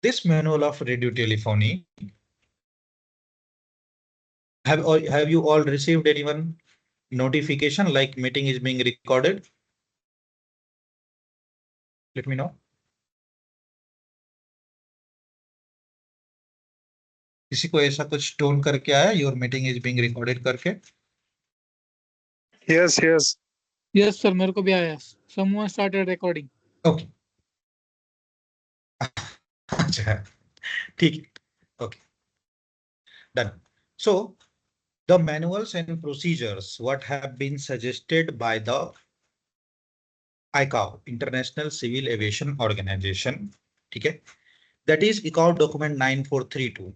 This manual of radio telephony, have you all received anyone notification like meeting is being recorded? Let me know. किसी को ऐसा कुछ tone करके आया your meeting is being recorded करके? Yes, yes. Yes sir, मेरे को भी आया. Someone started recording. ओके. अच्छा, ठीक है. Okay, done. So the manuals and procedures what have been suggested by the ICAO, International Civil Aviation Organization, ठीक है, that is ICAO document 9432.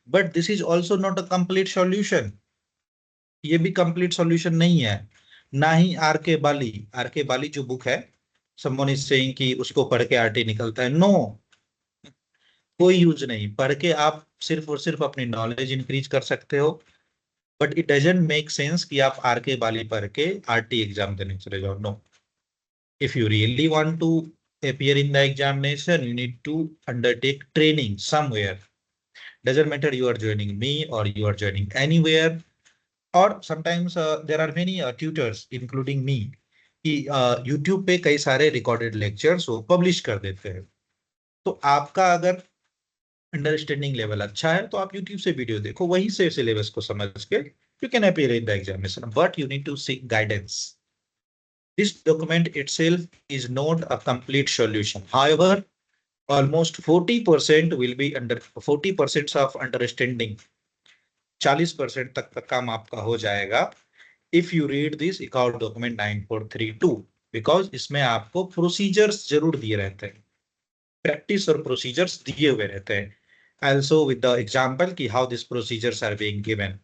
But this is also not a complete solution. ये भी complete solution नहीं है. ना ही are के बाली जो book है, someone is saying कि उसको पढ़ के आरटी निकलता है. नो, कोई यूज नहीं. पढ़ के आप सिर्फ और सिर्फ अपनी नॉलेज इंक्रीज कर सकते हो, but it doesn't make sense कि आप आर के बाली पढ़ के आरटी एग्जाम देने चले जाओ. No, if you really want to appear in the examination, you need to undertake training somewhere. Doesn't matter you are joining me or you are joining anywhere, or sometimes there are many tutors including me कि YouTube पे कई सारे recorded lectures वो publish कर देते हैं. तो आपका अगर अंडरस्टैंडिंग लेवल अच्छा है तो आप YouTube से वीडियो देखो, वहीं से सिलेबस को समझ के you can appear in the examination, but you need to seek guidance. This document itself is not a complete solution. However, almost 40% will be 40% of understanding. 40% तक का काम आपका हो जाएगा if you read this ICAO document 9432, because इसमें आपको procedures जरूर दिए रहते हैं, प्रैक्टिस और प्रोसीजर्स दिए हुए रहते हैं. Also with the example कि how these procedures are being given,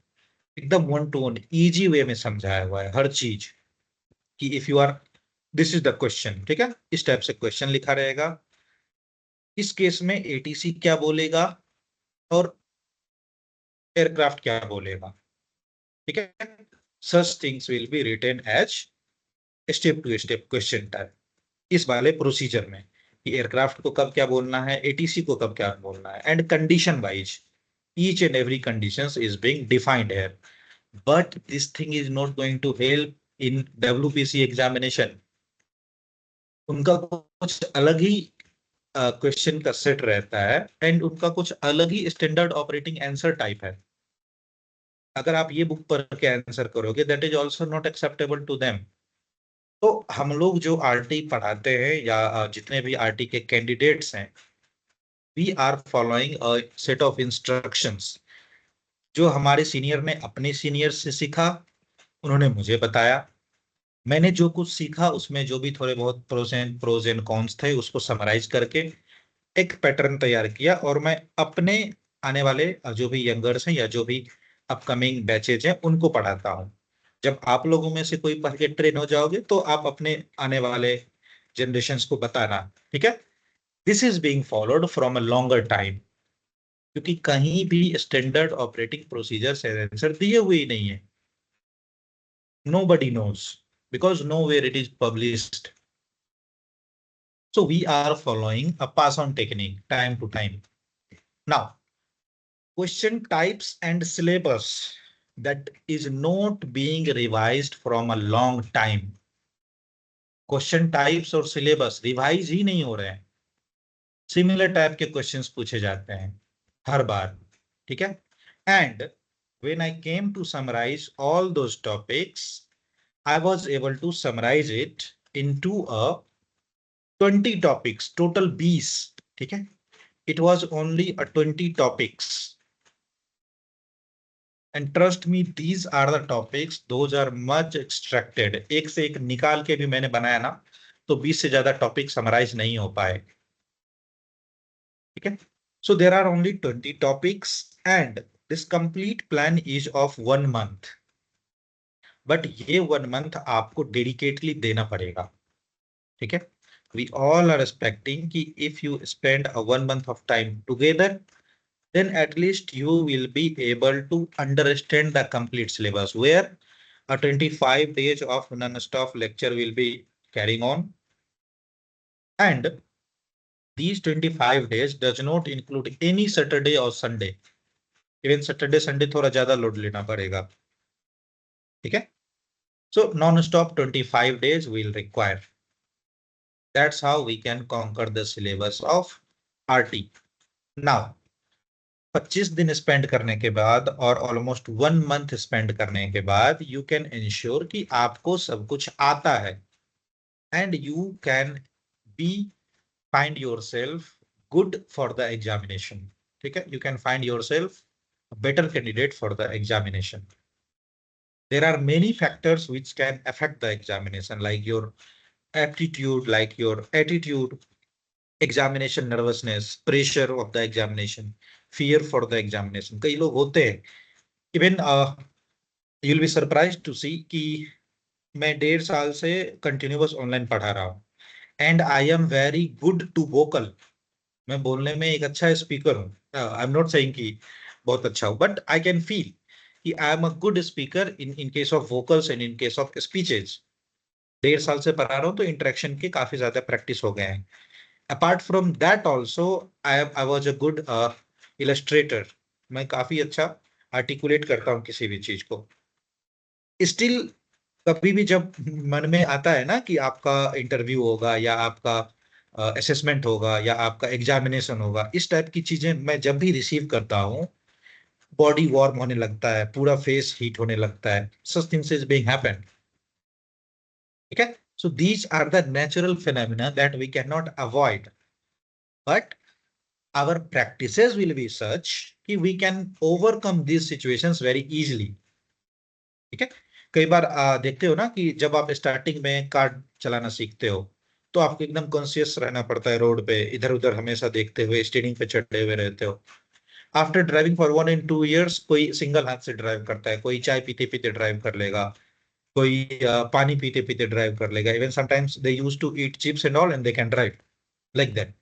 एकदम one to one easy way में समझाया हुआ है हर चीज कि if you are, this is the question, ठीक है, इस टाइप से क्वेश्चन लिखा रहेगा. इस केस में एटीसी क्या बोलेगा और एयरक्राफ्ट क्या बोलेगा, ठीक है. Such things will be written as step to step question type इस वाले प्रोसीजर में कि एयरक्राफ्ट को कब क्या बोलना है, एटीसी को कब क्या बोलना है, and condition wise each and every conditions is being defined here. But this thing is not going to help in WPC examination. उनका कुछ अलग ही क्वेश्चन का सेट रहता है एंड उनका कुछ अलग ही स्टैंडर्ड ऑपरेटिंग आंसर टाइप है. अगर आप ये बुक पढ़ के आंसर करोगे that is also not acceptable to them. तो हम लोग जो आरटी पढ़ाते हैं या जितने भी आरटी के कैंडिडेट्स हैं, we are following a set of instructions जो हमारे सीनियर ने अपने सीनियर से सीखा, उन्होंने मुझे बताया, मैंने जो कुछ सीखा उसमें जो भी थोड़े बहुत प्रोज एंड कॉन्स थे उसको समराइज करके एक पैटर्न तैयार किया, और मैं अपने आने वाले जो भी यंगर्स हैं या जो भी अपकमिंग बैचेज हैं उनको पढ़ाता हूँ. जब आप लोगों में से कोई पढ़ के ट्रेन हो जाओगे तो आप अपने आने वाले जनरेशन को बताना, ठीक है. This is being followed from a longer time, क्योंकि कहीं भी स्टैंडर्ड ऑपरेटिंग प्रोसीजर आंसर दिए हुए ही नहीं है. Nobody knows because nowhere it is published. So we are following a pass on technique time to time. Now, question types and syllabus that is not being revised from a long time. Question types और syllabus revise ही नहीं हो रहे हैं. Similar type के questions पूछे जाते हैं हर बार, ठीक है. And when I came to summarize all those topics, I was able to summarize it into a 20 topics, total 20, ठीक है. It was only a 20 topics. And trust me, these are the topics, those are much extracted. एक से एक निकाल के भी मैंने बनाया ना, तो 20 से ज्यादा टॉपिक समराइज नहीं हो पाए, ठीक है. So there are only 20 topics and this complete plan is of 1 month. But ये 1 month आपको डेडिकेटली देना पड़ेगा, ठीक है. We all are expecting कि if you spend a 1 month of time together, then at least you will be able to understand the complete syllabus, where a 25 days of non-stop lecture will be carrying on, and These 25 days does not include any Saturday or Sunday. Even Saturday, Sunday थोड़ा ज्यादा load लेना पड़ेगा. ठीक है? So non-stop 25 days will require. That's how we can conquer the syllabus of RT. Now 25 दिन spend करने के बाद और ऑलमोस्ट 1 मंथ स्पेंड करने के बाद यू कैन इंश्योर कि आपको सब कुछ आता है and you can be find yourself good for the examination. ठीक है? You can find yourself better candidate for the examination. There are many factors which can affect the examination, like your aptitude, like your attitude, examination nervousness, pressure of the examination, fear for the examination. कई लोग होते हैं, even you'll be surprised to see कि मैं 1.5 साल से continuous online पढ़ा रहा हूँ and I am very good to vocal. मैं बोलने में एक अच्छा स्पीकर हूँ. आई एम नॉट सेइंग कि बहुत अच्छा हूँ, बट आई कैन फील कि I am a good speaker in case of vocals and in case of speeches. 1.5 साल से पढ़ा रहा हूँ तो इंटरेक्शन के काफी ज्यादा प्रैक्टिस हो गए हैं. Apart from that also I was a good Illustrator. मैं काफी अच्छा आर्टिकुलेट करता हूँ किसी भी चीज को. स्टिल कभी भी जब मन में आता है ना कि आपका इंटरव्यू होगा या आपका असेसमेंट होगा या आपका एग्जामिनेशन होगा, इस टाइप की चीजें मैं जब भी रिसीव करता हूँ, बॉडी वार्म होने लगता है, पूरा फेस हीट होने लगता है. Such things is being happen. ठीक है? So these are the natural phenomena that we can not avoid, but our practices will be such कि we can overcome these situations very easily. ठीक है? कई बार देखते हो ना कि जब आप स्टार्टिंग में कार चलाना सीखते हो तो आपको एकदम कॉन्शियस रहना पड़ता है, रोड पे इधर उधर हमेशा देखते हुए स्टीयरिंग पे चढ़े हुए रहते हो. After driving for 1 and 2 years कोई सिंगल हाथ से ड्राइव करता है, कोई चाय पीते पीते ड्राइव कर लेगा, कोई पानी पीते पीते ड्राइव कर लेगा. Even sometimes they use to eat chips and all and they can drive like that.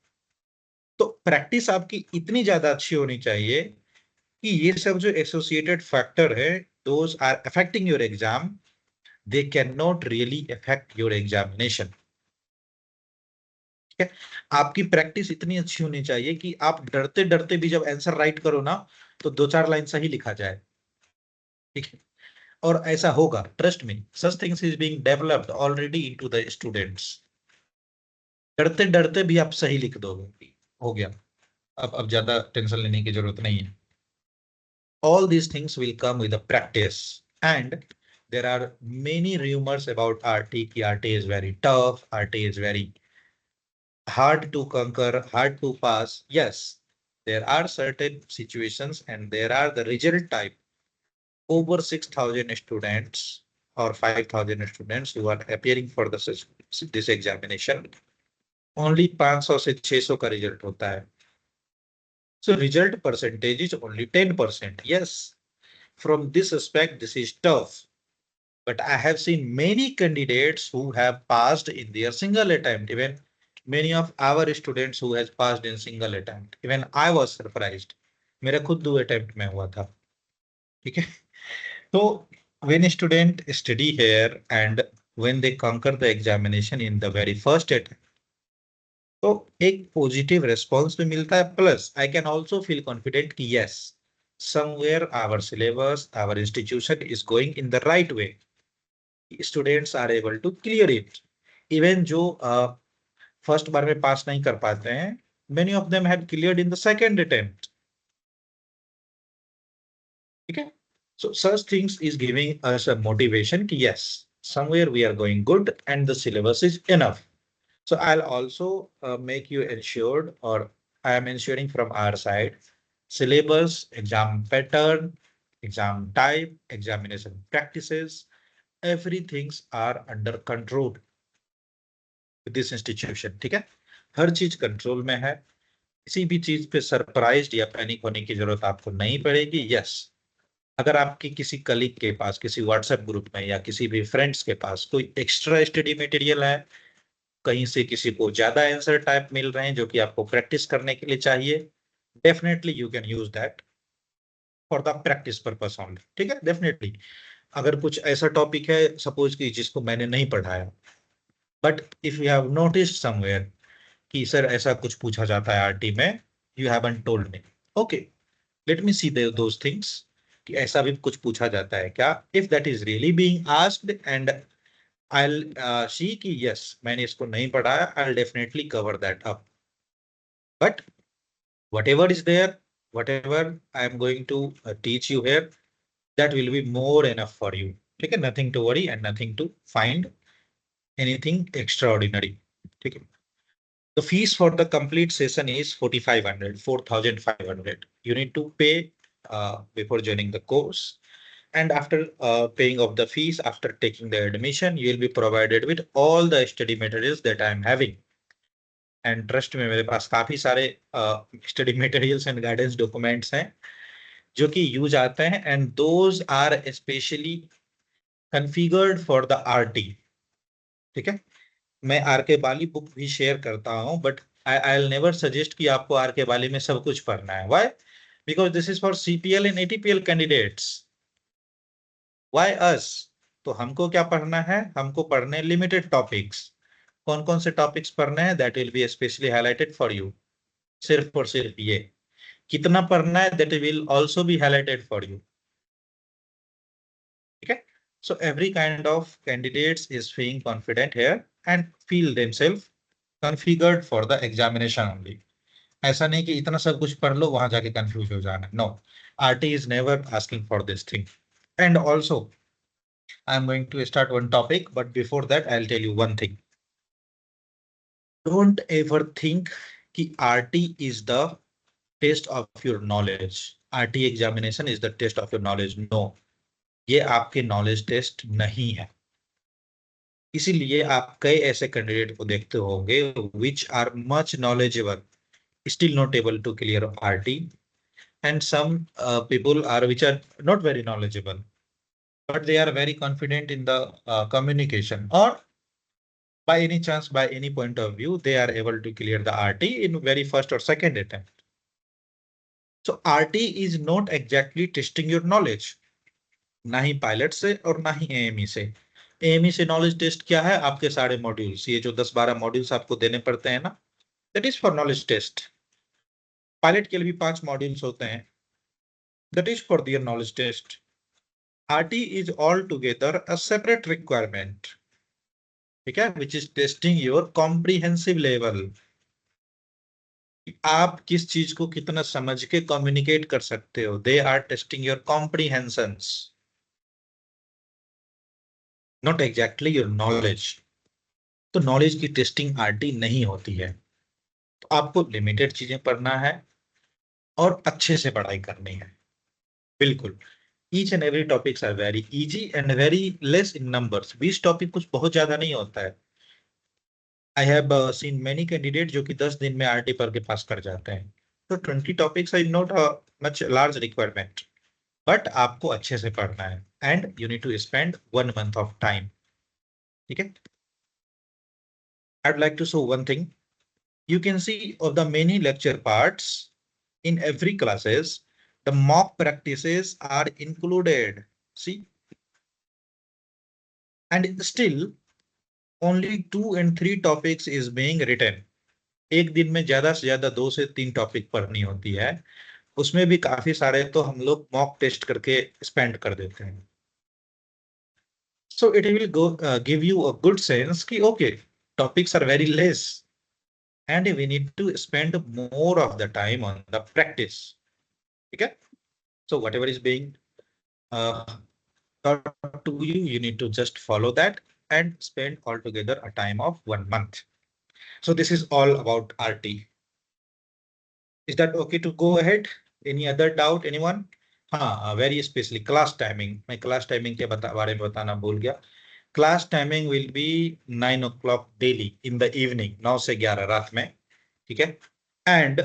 तो प्रैक्टिस आपकी इतनी ज्यादा अच्छी होनी चाहिए कि ये सब जो एसोसिएटेड फैक्टर है, those are affecting your exam, they cannot really affect your examination. ठीक है? आपकी प्रैक्टिस इतनी अच्छी होनी चाहिए कि आप डरते डरते भी जब आंसर राइट करो ना तो 2-4 लाइन सही लिखा जाए. ठीक है? और ऐसा होगा, trust me, such things is being developed already into the students. डरते डरते भी आप सही लिख दोगे, हो गया. अब ज्यादा टेंशन लेने की जरूरत नहीं है. All these things will come with the practice, and there are many rumors about RT ki RT is very tough, RT is very hard to conquer, hard to pass. Yes, there are certain situations and there are the result type. Over 6,000 students or 5,000 students who are appearing for this examination, only 500 से 600 का result होता है. So result percentage is only 10%. Yes, from this aspect, this is tough. But I have seen many candidates who have passed in their single attempt. Even many of our students who has passed in single attempt. Even I was surprised. मेरा खुद 2 attempt में हुआ था. ठीक है? तो when a student study here and when they conquer the examination in the very first attempt, तो एक पॉजिटिव रिस्पॉन्स भी मिलता है. Plus I can also feel confident कि yes, somewhere our syllabus, our institution is going in the right way. Students are able to clear it. Even जो first बार में pass नहीं कर पाते हैं, many of them have cleared in the second attempt. ठीक है? So such things is giving us a motivation कि yes, somewhere we are going good and the syllabus is enough. So I'll also make you ensured, or I am ensuring from our side, syllabus, exam pattern, exam type, examination practices, everything are under control with this institution. ठीक है? हर चीज control में है. किसी भी चीज पे सरप्राइज्ड या पैनिक होने की जरूरत आपको नहीं पड़ेगी. यस, अगर आपकी किसी कलीग के पास, किसी व्हाट्सएप ग्रुप में या किसी भी फ्रेंड्स के पास कोई एक्स्ट्रा स्टडी मटेरियल है, कहीं से किसी को ज्यादा आंसर टाइप मिल रहे हैं जो कि आपको प्रैक्टिस करने के लिए चाहिए, definitely you can use that for the practice purpose only. ठीक है? डेफिनेटली अगर कुछ ऐसा टॉपिक है सपोज कि जिसको मैंने नहीं पढ़ाया, but if you have noticed somewhere कि सर ऐसा कुछ पूछा जाता है आरटी में, you haven't told me. Okay, let me see those things कि ऐसा भी कुछ पूछा जाता है क्या। If that is really being asked and I'll see कि yes मैंने इसको नहीं पढ़ा है, I'll definitely cover that up. But whatever is there, whatever I am going to teach you here, that will be more enough for you. ठीक है, nothing to worry and nothing to find anything extraordinary. ठीक है, the fees for the complete session is 4,500. You need to pay before joining the course. And after paying of the fees, after taking the admission, you will be provided with all the study materials that I am having. And trust में मेरे पास काफी सारे study materials and guidance documents हैं जो कि use आते हैं, and those are especially configured for the RT. ठीक है, मैं आर के बाली बुक भी शेयर करता हूं, बट I'll never suggest कि आपको आर के बाली में सब कुछ पढ़ना है. Why? Because this is for CPL and ATPL candidates. Why us? तो हमको क्या पढ़ना है, हमको पढ़ने लिमिटेड टॉपिक्स. कौन कौन से टॉपिक्स पढ़ने हैं, that will be specially highlighted for you. सिर्फ और सिर्फ ये कितना पढ़ना है, that will also be highlighted for you. ठीक है, so every kind of candidates is feeling confident here and feel themselves configured for the examination only. ऐसा नहीं कि इतना सब कुछ पढ़ लो वहां जाके कंफ्यूज हो जाना. No, RT is never asking for this thing. And also I am going to start one topic, but before that I'll tell you one thing. Don't ever think कि RT is the test of your knowledge. RT examination is the test of your knowledge. No, ये आपके knowledge test नहीं है. इसीलिए आप कई ऐसे candidate को देखते होंगे which are much knowledgeable, still not able to clear RT, and some people are which are not very knowledgeable, but they are very confident in the communication, or by any chance, by any point of view, they are able to clear the RT in very first or second attempt. So RT is not exactly testing your knowledge. ना ही pilot से और ना ही AME से. AME से knowledge test क्या है, आपके सारे मॉड्यूल्स, ये जो 10-12 मॉड्यूल्स आपको देने पड़ते हैं ना, that is for knowledge test. Pilot के लिए भी 5 मॉड्यूल्स होते हैं, that is for their knowledge test. RT is altogether a separate requirement, ठीक है, which is testing your comprehensive level. आप किस चीज को कितना समझ के कम्युनिकेट कर सकते हो. They are testing your comprehensions, not exactly your knowledge. तो नॉलेज की टेस्टिंग RT नहीं होती है. तो आपको लिमिटेड चीजें पढ़ना है और अच्छे से पढ़ाई करनी है. बिल्कुल, each and every topics are very easy and very less in numbers. 20 topic कुछ बहुत ज्यादा नहीं होता है. I have seen many candidates जो कि 10 दिन में RT पढ़ के पास कर जाते हैं. तो 20 topics are not a much large requirement, but आपको अच्छे से पढ़ना है and you need to spend 1 month of time. ठीक है, I'd like to show one thing. You can see of the many lecture parts in every classes, the mock practices are included. See, and still only 2 and 3 topics is being written. एक दिन में ज्यादा से ज्यादा 2 से 3 topic पढ़नी होती है, उसमें भी काफी सारे तो हम लोग मॉक टेस्ट करके स्पेंड कर देते हैं. So it will give you a good sense कि okay, topics are very less and we need to spend more of the time on the practice. ठीक है, so whatever is being taught to you, you need to just follow that and spend altogether a time of 1 month. So this is all about RT. Is that okay to go ahead? Any other doubt, anyone? हाँ, very especially class timing. मैं class timing के बारे में बताना भूल गया. Class timing will be 9 o'clock daily in the evening, 9 से 11 रात में. ठीक है, and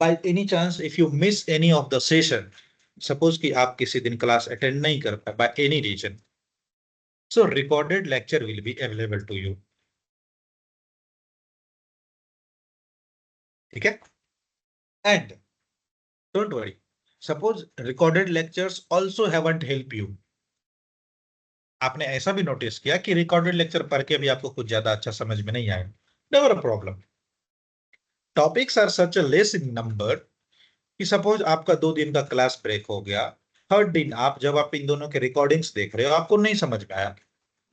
by any chance if you miss any of the session, suppose कि आप किसी दिन क्लास अटेंड नहीं कर पाए by any reason, so recorded lecture will be available to you. ठीक है, and don't worry, suppose recorded lectures also haven't helped you. आपने ऐसा भी नोटिस किया कि रिकॉर्डेड लेक्चर पढ़ के भी आपको कुछ ज्यादा अच्छा समझ में नहीं आया, never a problem. Topics are such a less in number कि सपोज आपका 2 दिन का क्लास ब्रेक हो गया, थर्ड दिन जब आप इन दोनों के रिकॉर्डिंग्स देख रहे हो, आपको नहीं समझ में आया,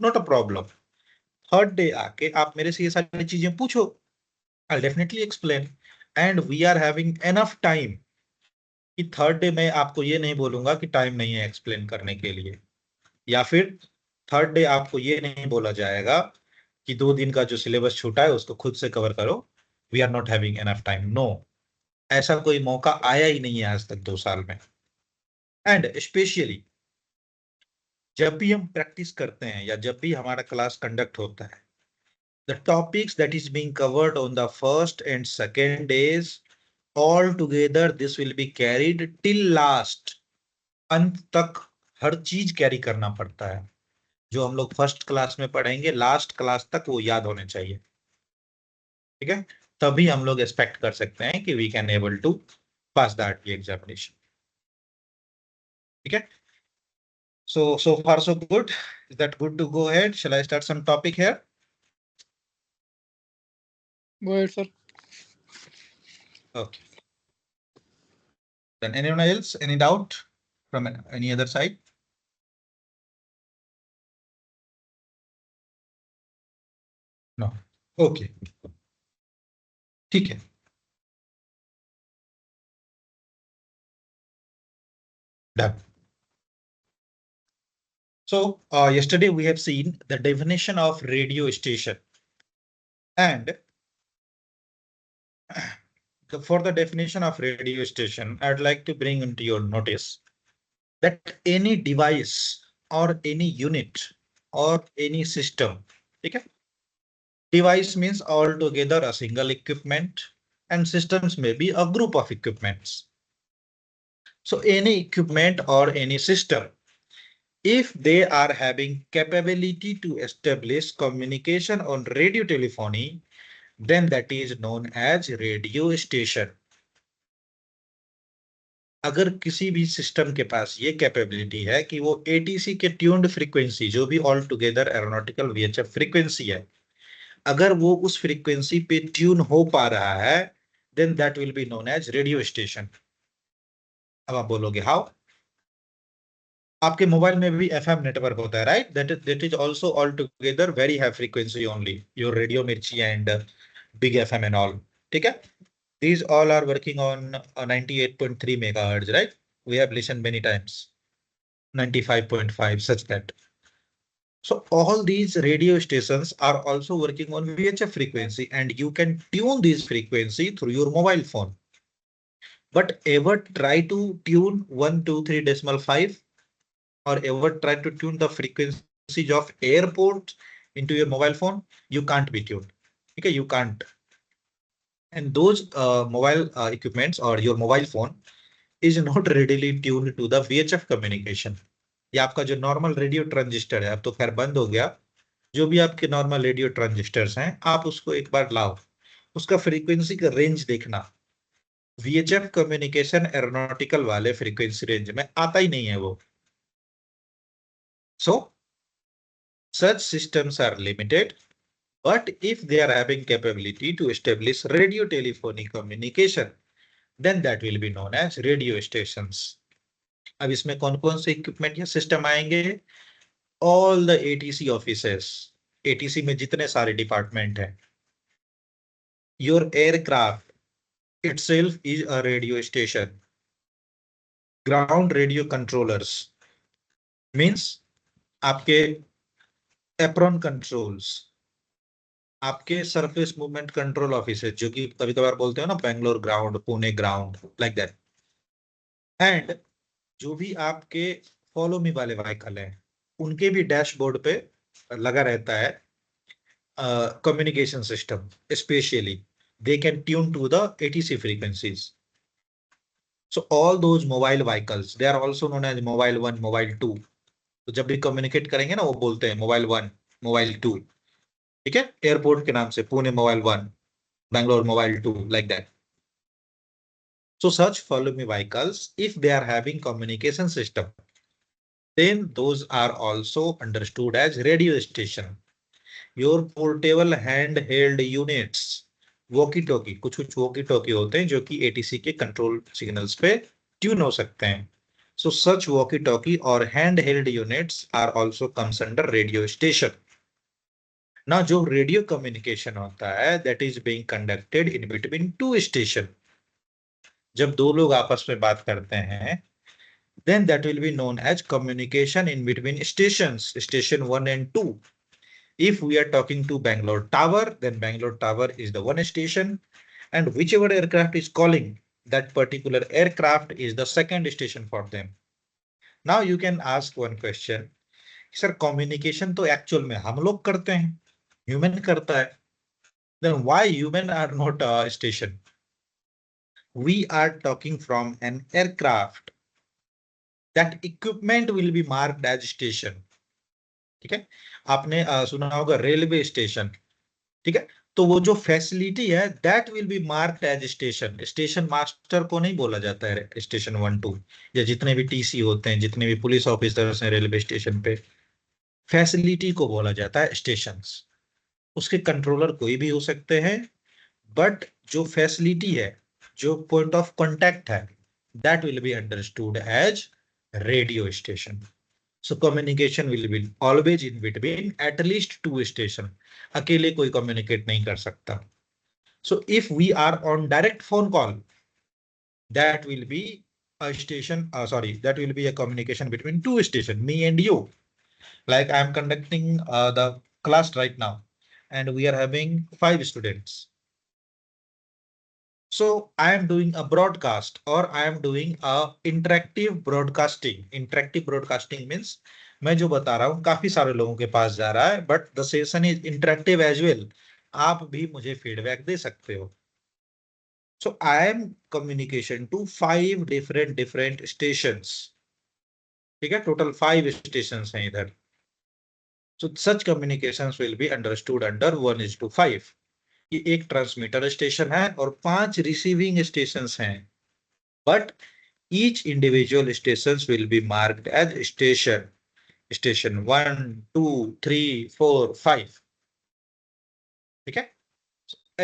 not a problem. Third day आके आप मेरे से ये सारी चीजें पूछो, I definitely explain, and we are having enough time कि थर्ड डे मैं आपको ये नहीं बोलूंगा कि टाइम नहीं है एक्सप्लेन करने के लिए, या फिर थर्ड डे आपको ये नहीं बोला जाएगा कि 2 दिन का जो सिलेबस छूटा है उसको खुद से कवर करो, we are not having enough time. No, ऐसा कोई मौका आया ही नहीं है आज तक 2 साल में। एंड स्पेशली जब भी हम प्रैक्टिस करते हैं या जब भी हमारा क्लास कंडक्ट होता है, the topics that is being covered on the first and second days, all together this will be carried till last, अंत तक हर चीज कैरी करना पड़ता है। जो हम लोग फर्स्ट क्लास में पढ़ेंगे लास्ट क्लास तक वो याद होने चाहिए, ठीक है? तभी हम लोग एक्सपेक्ट कर सकते हैं कि we can able to pass that examination, ठीक है? So far so good. Is that good to go ahead? Shall I start some topic here? Go ahead, sir. Okay. Then anyone else? Any doubt from any other side? No. Okay. ठीक है. Done. So yesterday we have seen the definition of radio station, and for the definition of radio station, I'd like to bring into your notice that any device or any unit or any system, okay? Device means altogether a single equipment, and systems may be a group of equipments. So any equipment or any system, if they are having capability to establish communication on radio telephony, then that is known as radio station. अगर किसी भी system के पास ये capability है कि वो ATC के tuned frequency, जो भी all together aeronautical VHF frequency है, अगर वो उस फ्रीक्वेंसी पे ट्यून हो पा रहा है, then that will be known as radio station. अब आप बोलोगे हाउ? आपके मोबाइल में भी एफएम नेटवर्क होता है, right? That is also all together very high frequency only, your radio Mirchi and big FM and all, ठीक है? These all are working on 98.3 megahertz, right? We have listened many times, 95.5, such that. So all these radio stations are also working on VHF frequency, and you can tune this frequency through your mobile phone. But ever try to tune 123.5 or ever try to tune the frequency of airport into your mobile phone? You can't be tuned. Okay, you can't. And those mobile equipments or your mobile phone is not readily tuned to the VHF communication. ये आपका जो normal radio transistor है, अब तो खैर बंद हो गया, जो भी आपके नॉर्मल रेडियो ट्रांजिस्टर्स हैं, आप उसको एक बार लाओ, उसका फ्रीक्वेंसी का रेंज देखना, VHF कम्युनिकेशन एरोनॉटिकल वाले फ्रीक्वेंसी रेंज में आता ही नहीं है वो। So such systems are limited, but if they are having capability to establish radio telephony communication, then that will be known as radio stations. अब इसमें कौन कौन से इक्विपमेंट या सिस्टम आएंगे? All the ATC offices, ATC में जितने सारे डिपार्टमेंट हैं, your aircraft itself is a radio station, ground radio controllers means आपके एप्रॉन कंट्रोल्स, आपके सरफेस मूवमेंट कंट्रोल ऑफिस, जो कि कभी कभार बोलते हो ना Bangalore ground, Pune ground, like that. And जो भी आपके फॉलो मी वाले व्हीकल हैं, उनके भी डैशबोर्ड पे लगा रहता है communication system, specially they can tune to the ATC frequencies. So all those mobile vehicles, they are also known as mobile 1, mobile 2. तो जब भी कम्युनिकेट करेंगे ना, वो बोलते हैं मोबाइल 1, मोबाइल 2, ठीक है? एयरपोर्ट के नाम से Pune mobile 1, Bangalore mobile 2, like that. So such follow me vehicles, if they are having communication system, then those are also understood as radio station. Your portable hand held units, walkie talkie, कुछ कुछ walkie talkie होते हैं जो कि ATC के control signals पे tune हो सकते हैं. सो सच वॉकी टॉकी और hand held units are also comes under radio station. ना जो रेडियो कम्युनिकेशन होता है that is being conducted in between two station. जब दो लोग आपस में बात करते हैं then that will be known as communication in between stations, station 1 and 2. If we are talking to Bangalore Tower, then Bangalore Tower is the one station, and whichever aircraft is calling, that particular aircraft is the second station for them. Now you can ask one question, sir, communication तो actual में हम लोग करते हैं, human करता है, then why human are not a station? We are talking from an aircraft. That equipment will be marked as station. ठीक है, आपने सुना होगा रेलवे स्टेशन. ठीक है, तो वो जो फैसिलिटी है that will be marked as station. Station master को नहीं बोला जाता है स्टेशन 1-2, या जितने भी टीसी होते हैं, जितने भी पुलिस ऑफिसर्स हैं रेलवे स्टेशन पे, फैसिलिटी को बोला जाता है स्टेशंस. उसके कंट्रोलर कोई भी हो सकते हैं, बट जो फैसिलिटी है, जो पॉइंट ऑफ कांटेक्ट है, that will be understood as radio station. So communication will be always in between at least two station. अकेले कोई communicate नहीं कर सकता. So if we are on direct phone call, that will be a station. That will be a communication between two station, me and you. Like I am conducting the class right now, and we are having 5 students. So I am doing a broadcast, or I am doing a interactive broadcasting. Interactive broadcasting means मैं जो बता रहा हूँ काफी सारे लोगों के पास जा रहा है, but the session is interactive as well. आप भी मुझे फीडबैक दे सकते हो. So I am communication to 5 different stations. ठीक है, टोटल 5 स्टेशंस हैं इधर. So such communications will be understood under 1:5. ये एक ट्रांसमीटर स्टेशन है और 5 रिसीविंग स्टेशंस हैं, but each individual stations will be marked as station. Station 1, 2, 3, 4, 5. ठीक है,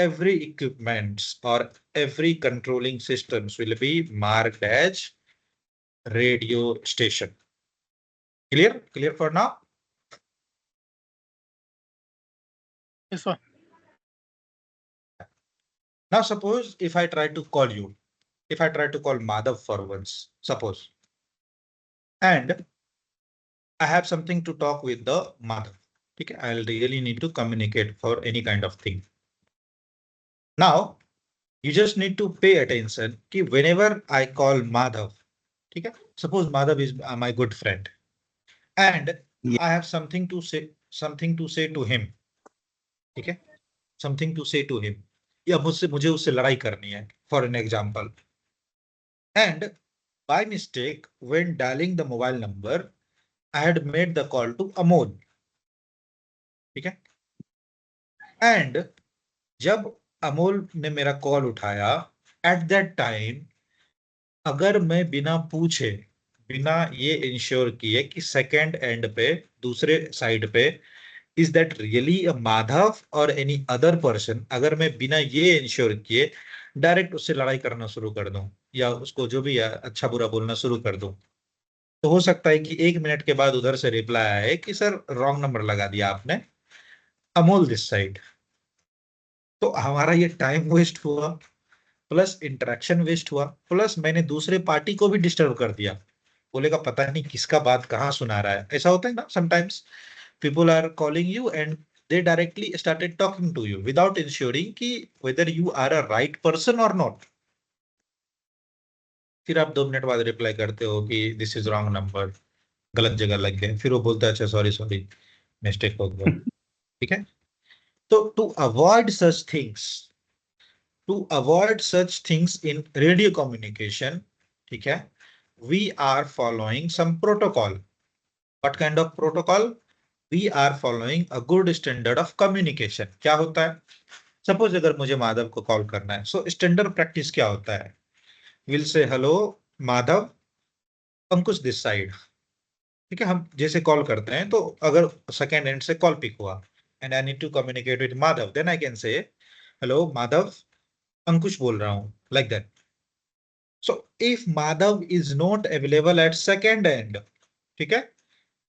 every equipments or every controlling systems will be marked as radio station. Clear for now? Yes, sir. Now suppose if I try to call you, if I try to call Madhav for once, suppose, and I have something to talk with the Madhav. Okay, I'll really need to communicate for any kind of thing. Now, you just need to pay attention कि whenever I call Madhav, ठीक है, suppose Madhav is my good friend, and I have something to say to him. ठीक है, something to say to him, या मुझे उससे लड़ाई करनी है, for an example. And by mistake, when dialing the mobile number, I had made the call to Amol. ठीक है, and जब अमोल ने मेरा कॉल उठाया, एट दैट टाइम अगर मैं बिना पूछे, बिना ये इंश्योर किए कि सेकेंड एंड पे, दूसरे साइड पे, इज दैट रियली अ माधव और एनी अदर पर्सन, अगर मैं बिना ये इंश्योर किए डायरेक्ट उससे लड़ाई करना शुरू कर दूं, या उसको जो भी अच्छा बुरा बोलना शुरू कर दूं, तो हो सकता है कि 1 मिनट के बाद उधर से रिप्लाई आए कि सर रॉन्ग नंबर लगा दिया आपने, अमोल दिस साइड. तो हमारा ये टाइम वेस्ट हुआ, प्लस इंटरेक्शन वेस्ट हुआ, प्लस मैंने दूसरे पार्टी को भी डिस्टर्ब कर दिया. बोलेगा पता नहीं किसका बात कहाँ सुना रहा है. ऐसा होता है ना, sometimes people are calling you and they directly started talking to you without ensuring कि whether you are a right person or not. फिर आप 2 मिनट बाद रिप्लाई करते हो कि दिस इज रॉन्ग नंबर, गलत जगह लग गए. फिर वो बोलता है अच्छा सॉरी मिस्टेक हो गया. ठीक है, तो to avoid such things in radio communication, ठीक है, we are following some protocol. What kind of protocol? We are following a good standard of communication. क्या होता है? Suppose अगर मुझे माधव को कॉल करना है, so standard practice क्या होता है? We'll say hello Madhav, Ankush this side. ठीक है, हम जैसे कॉल करते हैं, तो अगर सेकेंड एंड से कॉल पिक हुआ, and I need to communicate with Madhav, then I can say, hello Madhav, Ankush बोल रहा हूँ, like that. So if Madhav is not available at second end, ठीक है,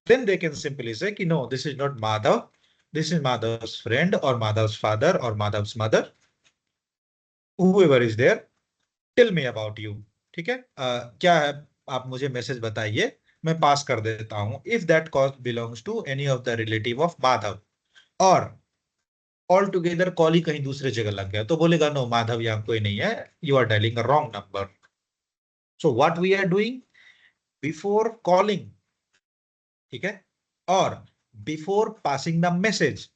then they can simply say कि no, this is not Madhav, this is Madhav's friend or Madhav's father or Madhav's mother, whoever is there, tell me about you. ठीक है, क्या है, आप मुझे message बताइए, मैं पास कर देता हूं. If that call belongs to any of the relative of Madhav, और ऑल टुगेदर कॉल ही कहीं दूसरे जगह लग गया, तो बोलेगा नो माधव यहाँ कोई नहीं है, you are dialing a wrong number. So what we are doing before calling, ठीक है, और before passing the message,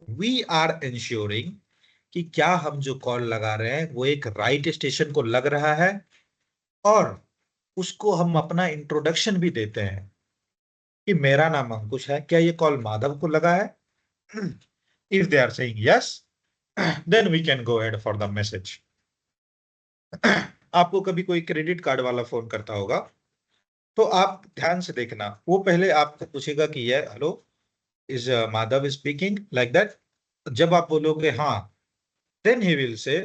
we are ensuring कि क्या हम जो कॉल लगा रहे हैं वो एक राइट स्टेशन को लग रहा है, और उसको हम अपना इंट्रोडक्शन भी देते हैं कि मेरा नाम अंकुश है, क्या ये कॉल माधव को लगा है. If they are saying yes, then we can go ahead for the message. आपको कभी कोई क्रेडिट कार्ड वाला फोन करता होगा, तो आप ध्यान से देखना, वो पहले आपको पूछेगा कि ये hello is Madhav speaking, like that. जब आप बोलोगे हाँ, देन ही विल से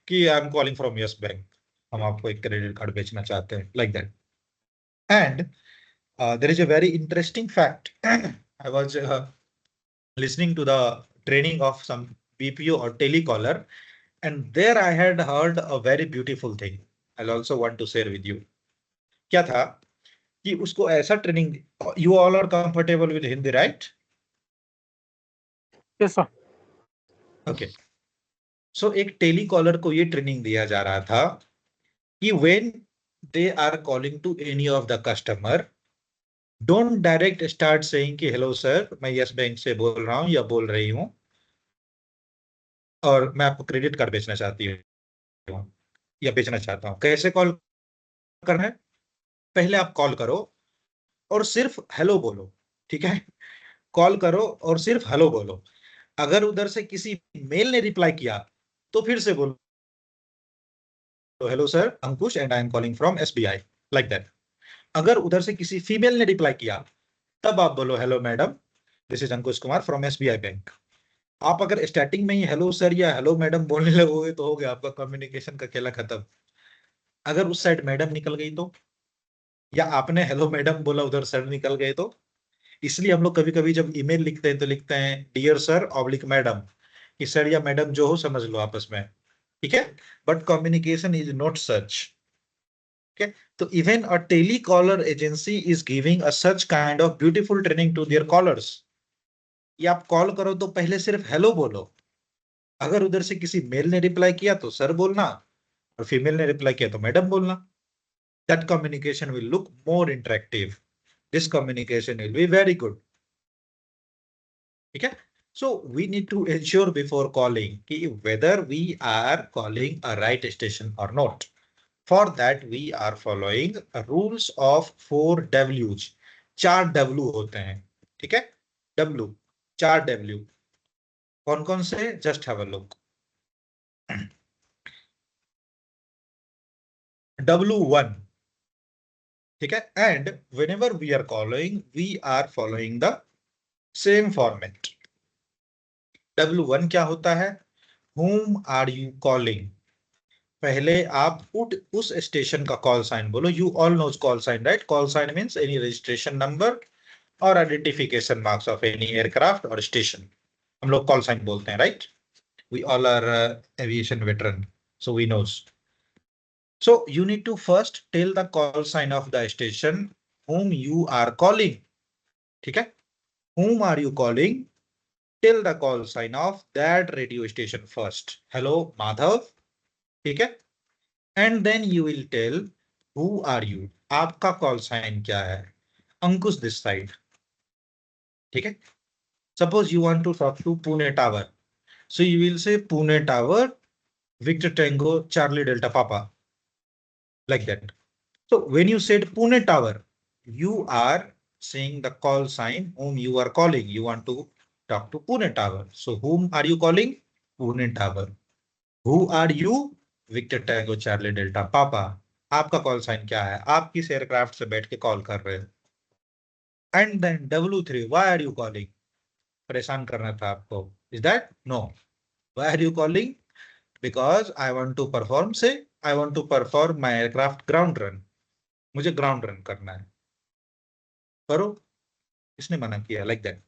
कि I am calling from yes bank, हम आपको एक क्रेडिट कार्ड बेचना चाहते हैं, like that. And there is a very interesting fact. I was listening to the training of some BPO or telecaller, and there I had heard a very beautiful thing. I'll also want to share with you. क्या था कि उसको ऐसा training, you all are comfortable with Hindi, right? Yes, sir. Okay. So एक telecaller को ये training दिया जा रहा था कि when they are calling to any of the customer, don't direct start saying कि हेलो सर, मैं यस बैंक से बोल रहा हूं या बोल रही हूं और मैं आपको क्रेडिट कार्ड बेचना चाहती हूँ या बेचना चाहता हूँ. कैसे कॉल करना है, पहले आप कॉल करो और सिर्फ हेलो बोलो, ठीक है, कॉल करो और सिर्फ हेलो बोलो. अगर उधर से किसी मेल ने रिप्लाई किया तो फिर से बोलो hello sir, Ankush and I am calling from SBI, like that. अगर उधर से किसी फीमेल ने रिप्लाई किया, तब आप बोलो hello madam, this is Ankush Kumar from SBI bank. आप अगर स्टार्टिंग में ही हेलो सर या हेलो मैडम बोलने लगोगे तो हो गया आपका कम्युनिकेशन का खेला खत्म. अगर उस साइड मैडम निकल गई तो, या आपने हेलो मैडम बोला उधर सर निकल गए तो. इसलिए हम लोग कभी कभी जब ईमेल लिखते हैं तो लिखते हैं डियर सर ऑब्लिक मैडम, कि सर या मैडम जो हो समझ लो आपस में, ठीक है. But communication is not such. Okay, तो even a telecaller agency is giving a such kind of beautiful training to their callers. ये आप कॉल करो तो पहले सिर्फ हेलो बोलो. अगर उधर से किसी मेल ने रिप्लाई किया तो सर बोलना, और फीमेल ने रिप्लाई किया तो मैडम बोलना. That communication will look more interactive. This communication will be very good. ठीक है. So we need to ensure before calling कि whether we are calling a right station or not. For that we are following rules of 4 W's. 4 W होते हैं, ठीक है. W, 4 W कौन कौन से, just have a look. W1, ठीक है. And whenever we are calling, we are following the same format. W1 क्या होता है, whom are you calling. पहले आप उस स्टेशन का कॉल साइन बोलो. You all knows call sign, right. Call sign means any registration number और identification marks of any aircraft और स्टेशन, हम लोग कॉल साइन बोलते हैं, right. We all are aviation veteran, so we knows. So you need to first tell the call sign of the station whom you are calling. ठीक है, whom are you calling? Tell the call sign of that radio station first. Hello Madhav, ठीक है. And then you will tell who are you. आपका call sign क्या है, अंकुश this side, ठीक है. Suppose you want to talk to Pune Tower, so you will say Pune Tower, Victor Tango, Charlie Delta Papa, like that. So when you said Pune Tower, you are saying the call sign whom you are calling. You want to talk to Pune Tower. So whom are you calling? Pune Tower. Who are you? Victor Tango Charlie Delta Papa. आपका call sign क्या है, आप किस aircraft से बैठ के call कर रहे हो. And then W3, why are you calling? परेशान करना था आपको? Is that? No. Why are you calling? Because I want to perform, say I want to perform my aircraft ground run. मुझे ग्राउंड रन करना है. करो. इसने मना किया, लाइक दैट.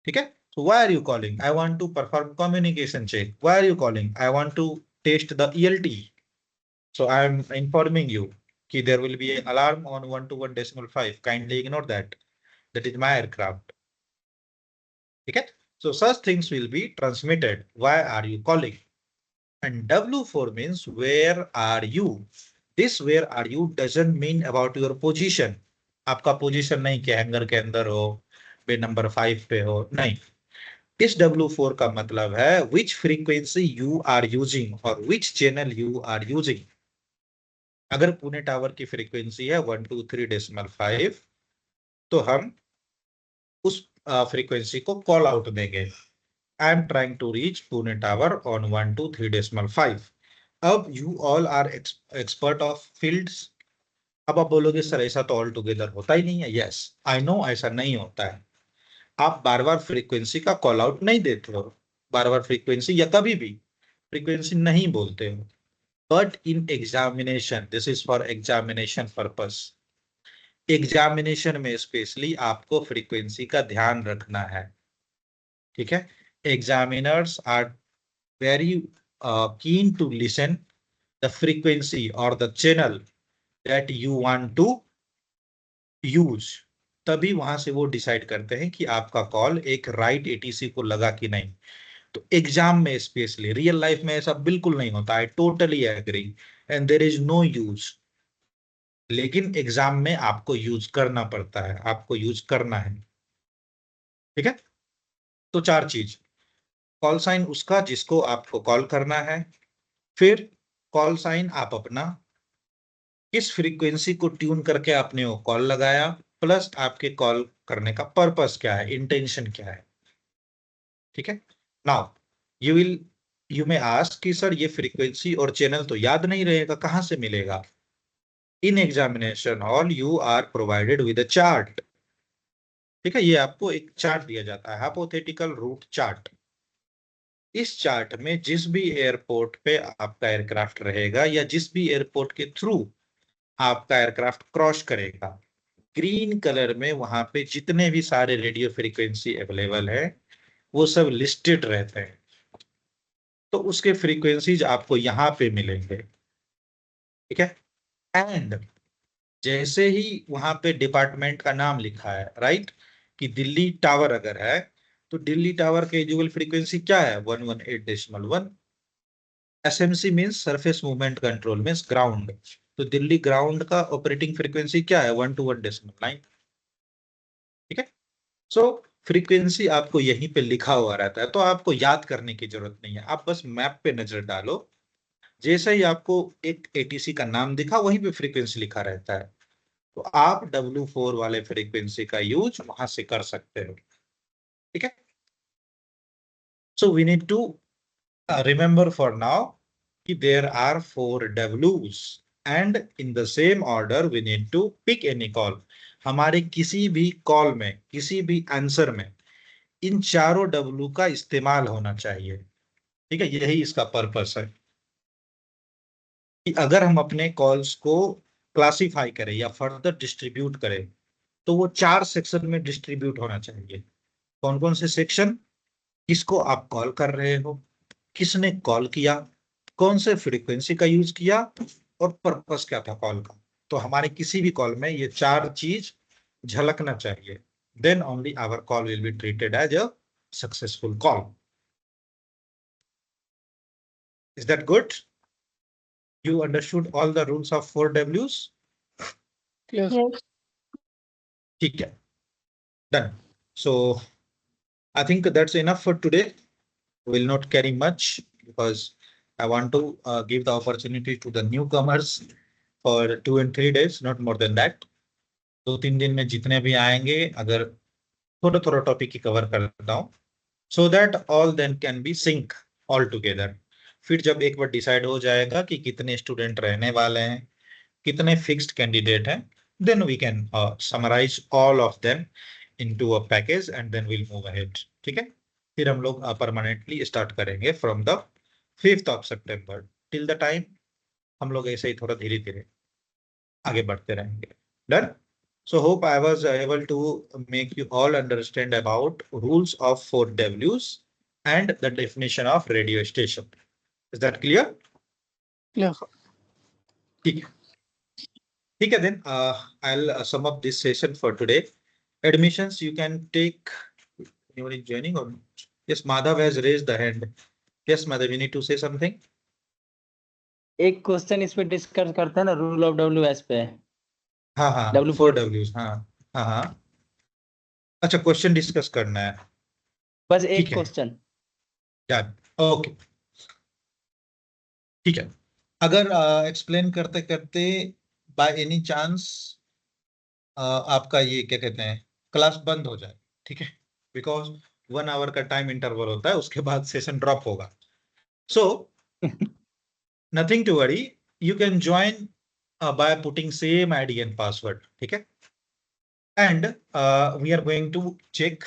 ठीक है. So why are you calling? I want to perform communication check. Why are you calling? I want to test the ELT. So I am informing you कि there will be an alarm on 121.5. Kindly ignore that. That is my aircraft. ठीक है. So such things will be transmitted. Why are you calling? And W4 means where are you? This where are you doesn't mean about your position. आपका position नहीं कि hanger के अंदर हो, बे number 5 पे हो, नहीं. इस W4 का मतलब है which frequency you are using और which channel you are using. अगर पुणे टावर की फ्रीक्वेंसी है 123.5 तो हम उस फ्रीक्वेंसी को कॉल आउट देंगे. I am trying to reach Pune tower on 123.5. अब you all are expert of fields. अब आप बोलोगे सर ऐसा तो ऑल टुगेदर होता ही नहीं है. यस आई नो, ऐसा नहीं होता है. आप बार बार फ्रीक्वेंसी का कॉल आउट नहीं देते हो, बार बार फ्रीक्वेंसी या कभी भी फ्रीक्वेंसी नहीं बोलते हो. But in examination, this is for examination purpose. Examination में स्पेशली आपको फ्रीक्वेंसी का ध्यान रखना है. ठीक है. Examiners are very keen to listen the frequency or the channel that you want to use. तभी वहां से वो डिसाइड करते हैं कि आपका कॉल एक राइट एटीसी को लगा कि नहीं. तो एग्जाम में स्पेशली, रियल लाइफ में ऐसा बिल्कुल नहीं होता. I totally agree and there is no use. लेकिन एग्जाम में आपको यूज करना पड़ता है, आपको यूज करना है. ठीक है. तो 4 चीज. कॉल साइन उसका जिसको आपको कॉल करना है. फिर कॉल साइन आप अपना, किस फ्रीक्वेंसी को ट्यून करके आपने वो कॉल लगाया, प्लस आपके कॉल करने का पर्पस क्या है, इंटेंशन क्या है. ठीक है. नाउ यू मे आस्क कि सर ये फ्रीक्वेंसी और चैनल तो याद नहीं रहेगा, कहां से मिलेगा? In examination hall you are provided with a chart. ठीक है. ये आपको एक चार्ट दिया जाता है, हाइपोथेटिकल रूट चार्ट. इस चार्ट में जिस भी एयरपोर्ट पे आपका एयरक्राफ्ट रहेगा या जिस भी एयरपोर्ट के थ्रू आपका एयरक्राफ्ट क्रॉस करेगा, ग्रीन कलर में वहां पे जितने भी सारे रेडियो फ्रीक्वेंसी अवेलेबल है वो सब लिस्टेड रहते हैं. तो उसके फ्रीक्वेंसीज आपको यहाँ पे मिलेंगे. ठीक है. एंड जैसे ही वहां पे डिपार्टमेंट का नाम लिखा है, राइट, कि दिल्ली टावर अगर है तो दिल्ली टावर के एलिजिबल फ्रीक्वेंसी क्या है? 118.1. SMC means surface movement control means ground. तो दिल्ली ग्राउंड का ऑपरेटिंग फ्रीक्वेंसी क्या है? 121.9. ठीक है. सो फ्रीक्वेंसी आपको यहीं पे लिखा हुआ रहता है, तो आपको याद करने की जरूरत नहीं है. आप बस मैप पे नजर डालो, जैसे ही आपको एक एटीसी का नाम दिखा वहीं पे फ्रीक्वेंसी लिखा रहता है. तो आप W4 वाले फ्रीक्वेंसी का यूज वहां से कर सकते हो. ठीक है. So we need to remember for now कि there are 4 Ws and in the same order we need to pick any call. हमारे किसी भी कॉल में, किसी भी आंसर में इन चारों W का इस्तेमाल होना चाहिए. ठीक है. यही इसका पर्पस है कि अगर हम अपने कॉल्स को क्लासिफाई करें या फर्दर डिस्ट्रीब्यूट करें तो वो 4 सेक्शन में डिस्ट्रीब्यूट होना चाहिए. कौन कौन से सेक्शन? किसको आप कॉल कर रहे हो, किसने कॉल किया, कौन से फ्रीक्वेंसी का यूज किया और पर्पस क्या था कॉल का. तो हमारे किसी भी कॉल में ये 4 चीज झलकना चाहिए. Then only our call will be treated as a successful call. Is that good? You understood all the rules of 4 Ws? Yes. ठीक है. Done. So I think that's enough for today. Will not carry much because I want to give the opportunity to the newcomers for 2 and 3 days, not more than that. 2-3 दिन में जितने भी आएंगे, अगर थोड़ा थोड़ा टॉपिक ही कवर करता हूँ, so that all then can be sync all together. फिर जब एक बार डिसाइड हो जाएगा कि कितने स्टूडेंट रहने वाले हैं, कितने फिक्स्ड कैंडिडेट हैं, then we can summarize all of them into a package and then we'll move ahead. ठीक है, फिर हम लोग परमानेंटली स्टार्ट करेंगे from the 5th of September। Till the time हम लोग ऐसे ही थोड़ा धीरे धीरे आगे बढ़ते रहेंगे। Done. So hope I was able to make you all understand about rules of 4Ws and the definition of radio station. Is that clear? Clear, sir. ठीक है, ठीक है, then I'll sum up this session for today. Admissions you can take. Anyone is joining or not? Yes, Madhav has raised the hand. Yes, Madhav, you need to say something. एक question इस पे discuss करते हैं ना, rule of WS पे। हाँ हाँ, W4 4Ws, हाँ हाँ हाँ, अच्छा क्वेश्चन डिस्कस करना है, बस ठीक एक है, क्वेश्चन। डन, ओके, ठीक है। अगर एक्सप्लेन करते करते बाय एनी चांस आपका ये क्या कहते हैं क्लास बंद हो जाए, ठीक है, बिकॉज 1 आवर का टाइम इंटरवल होता है, उसके बाद सेशन ड्रॉप होगा। So nothing to worry, you can join by putting same ID and password, ठीक है। And we are going to check